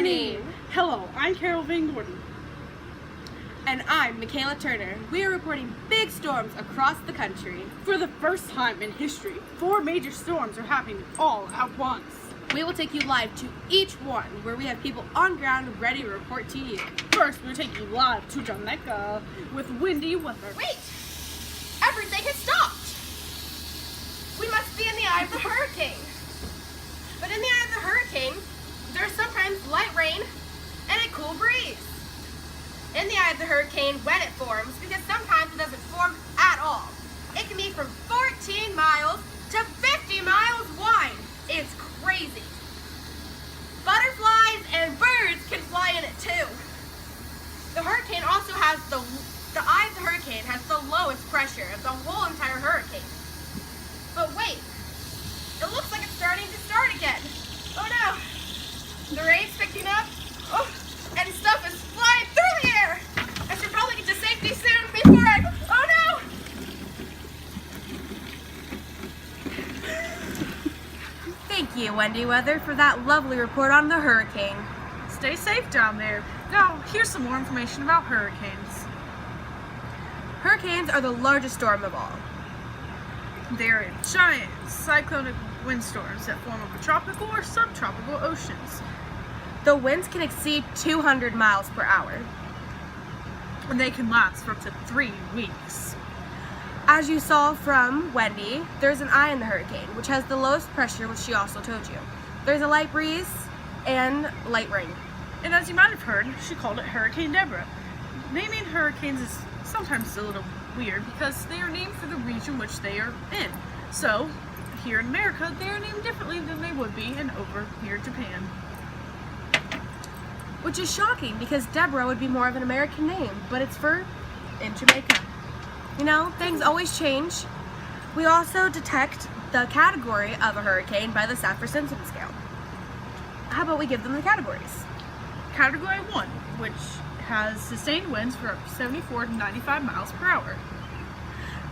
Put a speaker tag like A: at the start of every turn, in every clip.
A: morning!
B: Hello, I'm Carol Van Gordon.
A: And I'm Michaela Turner. We are reporting big storms across the country.
B: For the first time in history, 4 major storms are happening all at once.
A: We will take you live to each one, where we have people on ground ready to report to you.
B: First, we'll take you live to Jamaica with windy weather.
C: Wait! Everything has stopped! We must be in the eye of the hurricane. But in the eye of the hurricane, there's sometimes light rain and a cool breeze. In the eye of the hurricane, when it forms, because sometimes it doesn't form at all. It can be from 14 miles to 50 miles wide. It's crazy. Butterflies and birds can fly in it too. The hurricane also has the eye of the hurricane has the lowest pressure of the whole entire hurricane. But wait, it looks like it's starting to start again. Oh no, the rain's picking up. Oh, and stuff is flying through the air. I should probably get to safety soon before oh no!
A: Thank you, Wendy Weather, for that lovely report on the hurricane.
B: Stay safe down there. Now, here's some more information about hurricanes.
A: Hurricanes are the largest storm of all.
B: They're giant cyclonic windstorms that form over tropical or subtropical oceans.
A: The winds can exceed 200 miles per hour.
B: And they can last for up to 3 weeks.
A: As you saw from Wendy, there's an eye in the hurricane, which has the lowest pressure, which she also told you. There's a light breeze and light rain.
B: And as you might have heard, she called it Hurricane Deborah. Naming hurricanes is sometimes a little weird because they are named for the region which they are in. So, here in America, they are named differently than they would be in over here in Japan.
A: Which is shocking because Deborah would be more of an American name, but it's for in Jamaica. You know, things always change. We also detect the category of a hurricane by the Saffir-Simpson scale. How about we give them the categories?
B: Category 1, which has sustained winds for up to 74 to 95 miles per hour.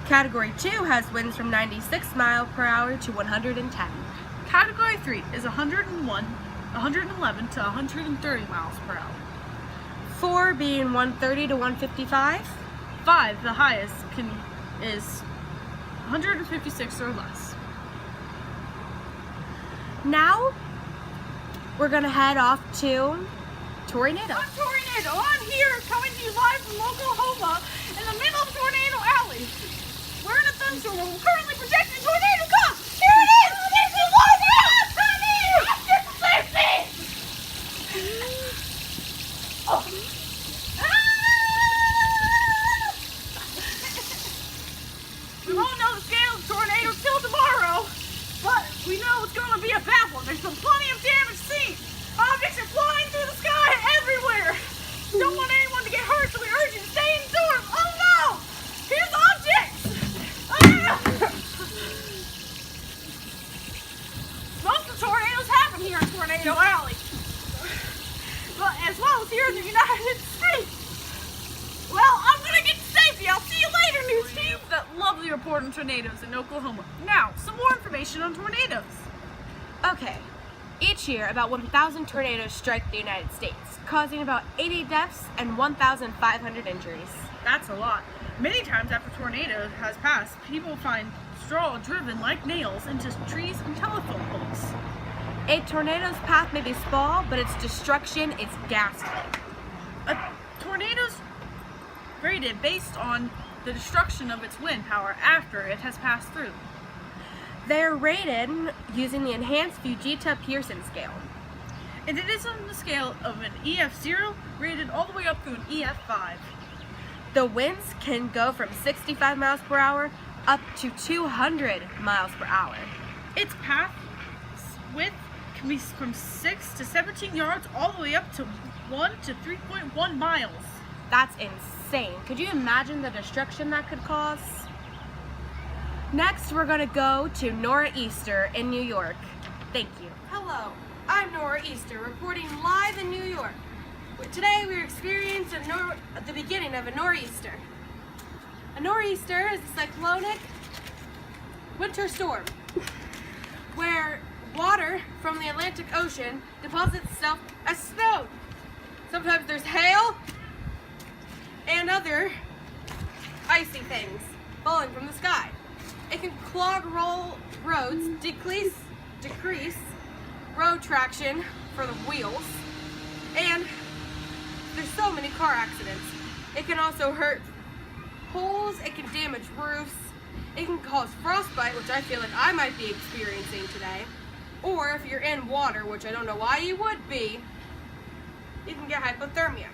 A: Category 2 has winds from 96 miles per hour to 110.
B: Category 3 is 111 to 130 miles per hour.
A: 4 being 130 to 155.
B: 5, the highest, is 156 or less.
A: Now, we're gonna head off to Tornado.
B: I'm Tornado. I'm here coming to you live from Oklahoma in the middle of Tornado Alley. We're in a thunderstorm. We're currently projecting tornado. Come! Here it is! There's the one out! Honey! Get to safety! Oh. We won't know the scale of the tornado till tomorrow, but we know it's going to be a bad one. There's been plenty of damage seen. Objects are flying through the sky everywhere. We don't want anyone to get hurt, so we urge you to stay indoors. Oh no! Here's objects! Ah! Most of the tornadoes happen here in Tornado Alley, but as well as here in the United States. Well, I'm gonna get to safety. I'll see you later, news team. That lovely report on tornadoes in Oklahoma. Now, some more information on tornadoes.
A: Okay. Each year, about 1,000 tornadoes strike the United States, causing about 80 deaths and 1,500 injuries.
B: That's a lot. Many times after a tornado has passed, people find straw driven like nails into trees and telephone poles.
A: A tornado's path may be small, but its destruction is ghastly.
B: A tornado's rated based on the destruction of its wind power after it has passed through.
A: They are rated using the enhanced Fujita-Pearson scale.
B: And it is on the scale of an EF0 rated all the way up to an EF5.
A: The winds can go from 65 miles per hour up to 200 miles per hour.
B: Its path width can be from 6 to 17 yards all the way up to 1 to 3.1 miles.
A: That's insane. Could you imagine the destruction that could cause? Next, we're going to go to Nor'easter in New York. Thank you. Hello, I'm Nor'easter, reporting live in New York. Today, we're experiencing the beginning of a nor'easter. A nor'easter is a cyclonic winter storm where water from the Atlantic Ocean deposits itself as snow Sometimes there's hail and other icy things falling from the sky. It can clog roads, decrease road traction for the wheels, and there's so many car accidents. It can also hurt poles, it can damage roofs, it can cause frostbite, which I feel like I might be experiencing today, or if you're in water, which I don't know why you would be, you can get hypothermia.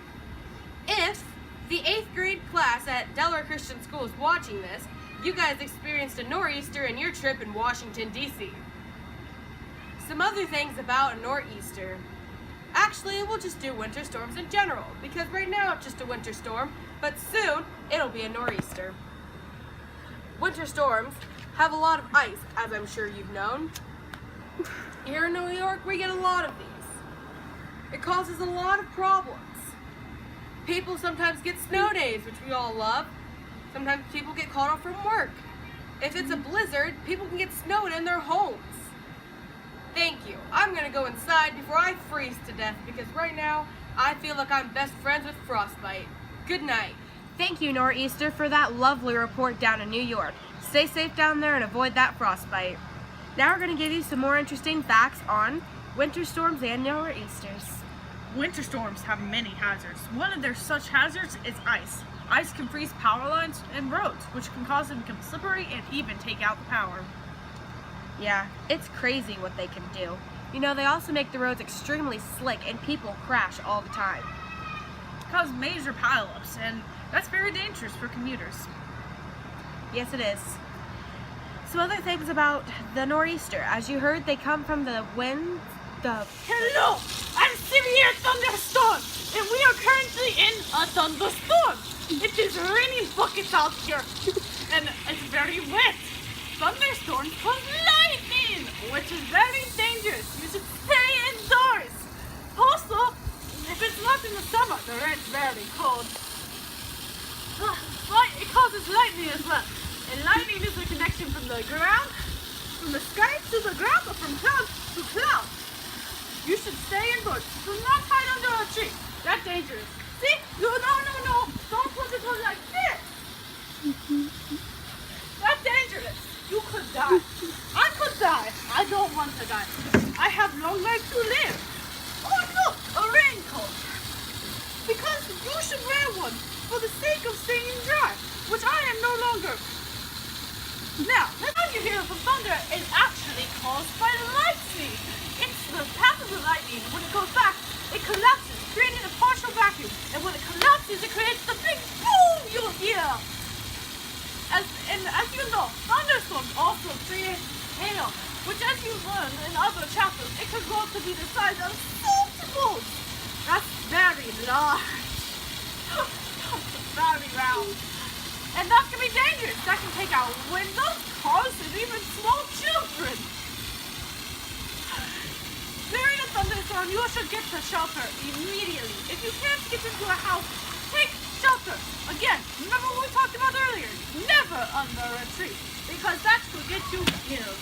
A: If the 8th grade class at Delaware Christian School is watching this, you guys experienced a nor'easter in your trip in Washington, D.C. Some other things about a nor'easter. Actually, we'll just do winter storms in general, because right now it's just a winter storm, but soon it'll be a nor'easter. Winter storms have a lot of ice, as I'm sure you've known. Here in New York, we get a lot of these. It causes a lot of problems. People sometimes get snow days, which we all love. Sometimes people get called off from work. If it's a blizzard, people can get snowed in their homes. Thank you. I'm gonna go inside before I freeze to death because right now I feel like I'm best friends with frostbite. Good night. Thank you, Nor'easter, for that lovely report down in New York. Stay safe down there and avoid that frostbite. Now we're gonna give you some more interesting facts on winter storms and nor'easters.
B: Winter storms have many hazards. One of their such hazards is ice. Ice can freeze power lines and roads, which can cause them to become slippery and even take out the power.
A: Yeah, it's crazy what they can do. You know, they also make the roads extremely slick and people crash all the time.
B: Cause major pileups, and that's very dangerous for commuters.
A: Yes, it is. Some other things about the nor'easter. As you heard, they come from the wind,
B: Hello! I'm severe thunderstorm, and we are currently in a thunderstorm. It is raining buckets out here, and it's very wet. Thunderstorms cause lightning, which is very dangerous. You should stay indoors. Also, if it's not in the summer, it's very cold. But it causes lightning as well. And lightning is a connection from the ground, from the sky to the ground, or from cloud to cloud. You should stay indoors. Do not hide under a tree. That's dangerous. See? No. Don't put it on like this. That's dangerous. You could die. I could die. I don't want to die. I have long life to live. Oh look, a raincoat. Because you should wear one for the sake of staying dry, which I am no longer. Now, as you hear the thunder is actually caused by lightning. It's the path of the lightning. When it goes back, it collapses, creating a partial vacuum. And when it collapses, it creates the big boom you'll hear. As you know, thunderstorms also create hail, which as you learned in other chapters, it can grow to be the size of saltables. That's very large. Very round. And that can be dangerous. That can take out windows, cars, and even small children. During a thunderstorm, you should get to shelter immediately. If you can't get into a house, take shelter. Again, remember what we talked about earlier. Never under a tree, because that could get you killed.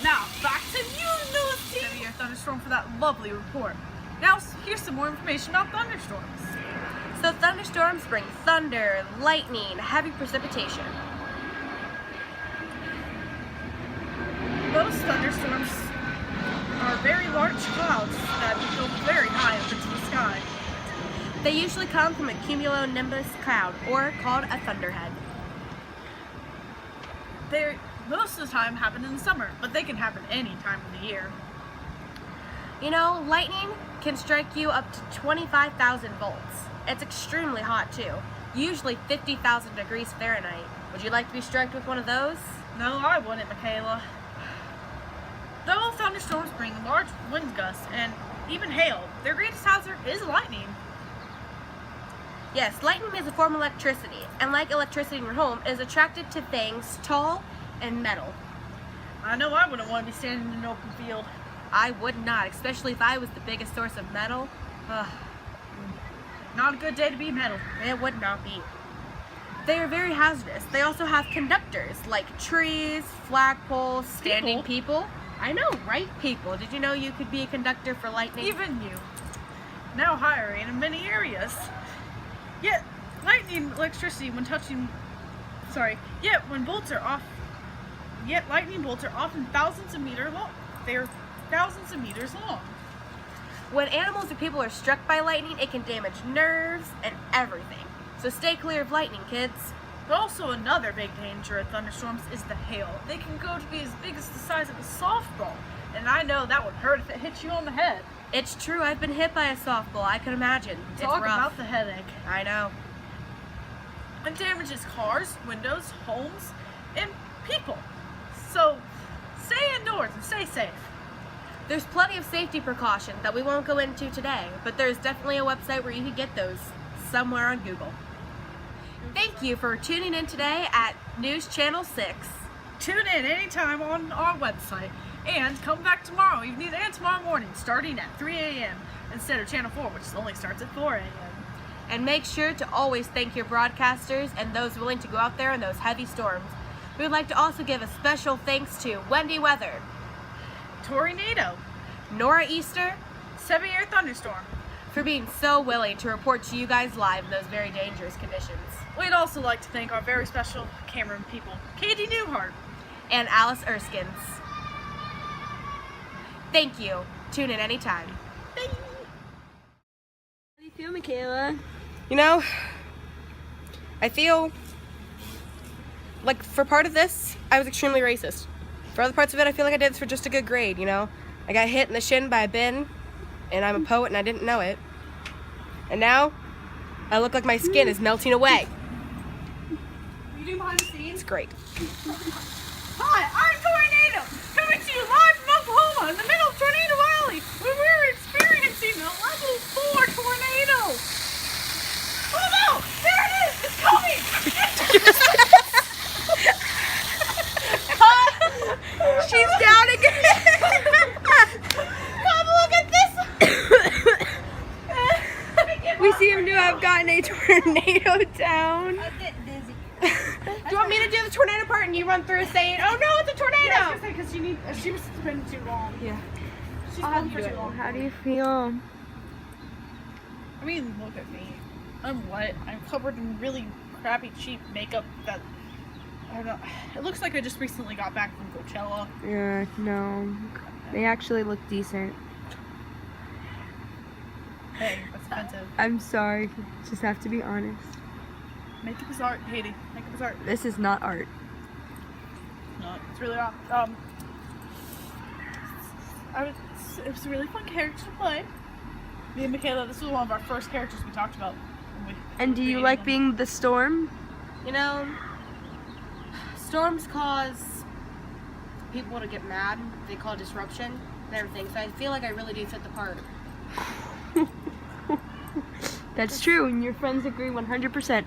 B: Now, back to you, Lucy. Severe thunderstorm for that lovely report. Now, here's some more information about thunderstorms.
A: So thunderstorms bring thunder, lightning, heavy precipitation.
B: Most thunderstorms are very large clouds that go very high up into the sky.
A: They usually come from a cumulonimbus cloud, or called a thunderhead.
B: They most of the time happen in the summer, but they can happen any time of the year.
A: You know, lightning can strike you up to 25,000 volts. It's extremely hot too, usually 50,000 degrees Fahrenheit. Would you like to be struck with one of those?
B: No, I wouldn't, Michaela. Though thunderstorms bring large wind gusts and even hail, their greatest hazard is lightning.
A: Yes, lightning is a form of electricity, and like electricity in your home, is attracted to things tall and metal.
B: I know I wouldn't want to be standing in an open field.
A: I would not, especially if I was the biggest source of metal. Ugh.
B: Not a good day to be metal.
A: It would not be. They are very hazardous. They also have conductors, like trees, flagpoles, standing people. I know, right? People. Did you know you could be a conductor for lightning?
B: Even you. now higher rain in many areas. Yet lightning bolts are often thousands of meters long. They're thousands of meters long.
A: When animals or people are struck by lightning, it can damage nerves and everything. So stay clear of lightning, kids.
B: But also another big danger of thunderstorms is the hail. They can go to be as big as the size of a softball. And I know that would hurt if it hit you on the head.
A: It's true, I've been hit by a softball, I can imagine.
B: Talk
A: it's rough.
B: about the headache.
A: I know.
B: It damages cars, windows, homes, and people. So stay indoors and stay safe.
A: There's plenty of safety precautions that we won't go into today, but there's definitely a website where you can get those somewhere on Google. Thank you for tuning in today at News Channel 6.
B: Tune in anytime on our website. And come back tomorrow evening and tomorrow morning starting at 3 a.m. instead of Channel 4, which only starts at 4 a.m.
A: And make sure to always thank your broadcasters and those willing to go out there in those heavy storms. We would like to also give a special thanks to Wendy Weather,
B: Tornado,
A: Nora Easter,
B: 7-year thunderstorm,
A: for being so willing to report to you guys live in those very dangerous conditions.
B: We'd also like to thank our very special camera people, Katie Newhart,
A: and Alice Erskines. Thank you. Tune in anytime.
B: Bye.
D: How do you feel, Michaela?
A: You know, I feel like for part of this, I was extremely racist. For other parts of it, I feel like I did this for just a good grade, you know? I got hit in the shin by a bin, and I'm a poet and I didn't know it. And now, I look like my skin is melting away.
B: You do behind the scenes?
A: It's great.
B: Hi, I'm Tornado, coming to you live from Oklahoma in the middle of Tornado Alley, where we're experiencing a level 4 tornado. Oh no! There it is! It's coming!
A: She's down again!
C: Come look at this!
D: We seem to have gotten a tornado down.
C: I get dizzy.
A: Do you want me to do the tornado part and you run through saying, oh no, it's a tornado?
B: Yeah, because she was spending too long.
A: Yeah.
B: She's gone for too long.
D: How do you feel?
B: I mean, look at me. I'm wet. I'm covered in really crappy, cheap makeup that, I don't know. It looks like I just recently got back from Coachella.
D: Yeah, no. They actually look decent.
B: Hey, that's expensive.
D: I'm sorry. Just have to be honest.
B: Makeup is art, Katie. Makeup is art.
D: This is not art.
B: No, it's really not. It was a really fun character to play. Me and Michaela, this was one of our first characters we talked about.
D: And do you like being the storm?
A: You know, storms cause people to get mad. They cause disruption and everything. So I feel like I really do fit the part.
D: That's true, and your friends agree 100%.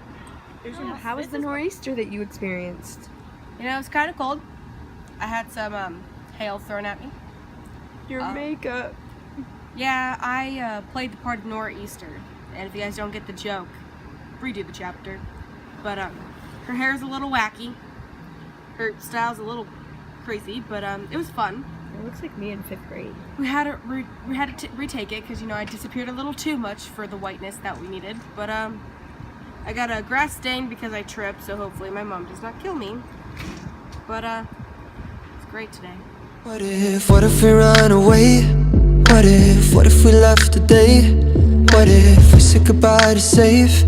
D: How was the nor'easter that you experienced?
A: You know, it was kind of cold. I had some hail thrown at me.
D: Your makeup.
A: Yeah, I played the part of Nora Easter. And if you guys don't get the joke, redo the chapter. But her hair's a little wacky. Her style's a little crazy, but it was fun.
D: It looks like me in 5th grade.
A: We had to retake it because, you know, I disappeared a little too much for the whiteness that we needed. But I got a grass stain because I tripped, so hopefully my mom does not kill me. But it's great today.
E: What if we run away? What if we left today? What if we said goodbye to safe?